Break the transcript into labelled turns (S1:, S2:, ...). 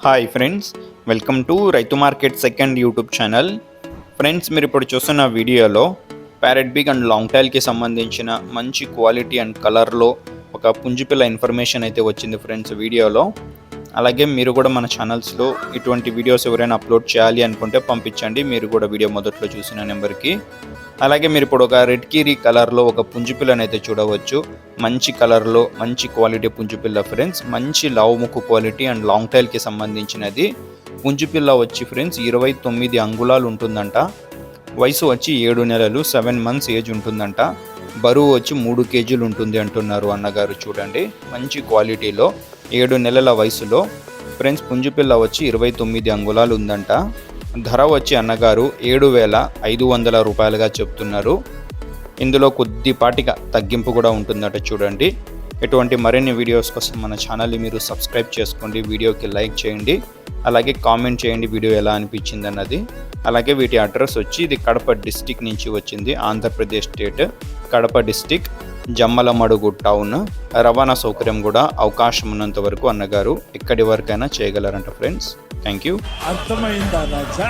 S1: Hi friends, welcome to రైతు market second YouTube channel. Friends, మీరు ఇప్పుడు చూస్తున్న వీడియోలో ప్యారెట్ బిగ్ అండ్ లాంగ్ టైల్కి సంబంధించిన మంచి క్వాలిటీ అండ్ కలర్లో ఒక పుంజుపిల్ల ఇన్ఫర్మేషన్ అయితే వచ్చింది ఫ్రెండ్స్ వీడియోలో. అలాగే మీరు కూడా మన ఛానల్స్లో ఇటువంటి వీడియోస్ ఎవరైనా అప్లోడ్ చేయాలి అనుకుంటే పంపించండి, మీరు కూడా వీడియో మొదట్లో చూసిన నెంబర్కి. అలాగే మీరు ఇప్పుడు ఒక రెడ్ కీరీ కలర్లో ఒక పుంజుపిల్లని అయితే చూడవచ్చు. మంచి కలర్లో మంచి క్వాలిటీ పుంజుపిల్ల ఫ్రెండ్స్, మంచి లావు ముక్కు క్వాలిటీ అండ్ లాంగ్ టైల్కి సంబంధించినది. పుంజుపిల్ల వచ్చి ఫ్రెండ్స్ 29 అంగుళాలు ఉంటుందంట. వయసు వచ్చి 7 నెలలు 7 months ఏజ్ ఉంటుందంట. బరువు వచ్చి 3 kgs ఉంటుంది అంటున్నారు అన్నగారు. చూడండి, మంచి క్వాలిటీలో 7 నెలల వయసులో ఫ్రెండ్స్ పుంజుపిల్ల వచ్చి 29 అంగుళాలు ఉందంట. ధర వచ్చి అన్నగారు 7,500 రూపాయలుగా చెప్తున్నారు. ఇందులో కొద్దిపాటిగా తగ్గింపు కూడా ఉంటుందట. చూడండి, ఇటువంటి మరిన్ని వీడియోస్ కోసం మన ఛానల్ని మీరు సబ్స్క్రైబ్ చేసుకోండి, వీడియోకి లైక్ చేయండి, అలాగే కామెంట్ చేయండి వీడియో ఎలా అనిపించింది అన్నది. అలాగే వీటి అడ్రస్ వచ్చి ఇది కడప డిస్టిక్ నుంచి వచ్చింది, Andhra Pradesh state, Kadapa district, Jammalamadugu town. రవాణా సౌకర్యం కూడా అవకాశం ఉన్నంత వరకు అన్నగారు ఎక్కడి వరకైనా చేయగలరంట ఫ్రెండ్స్. Thank you.
S2: అర్థమైందా రాజా?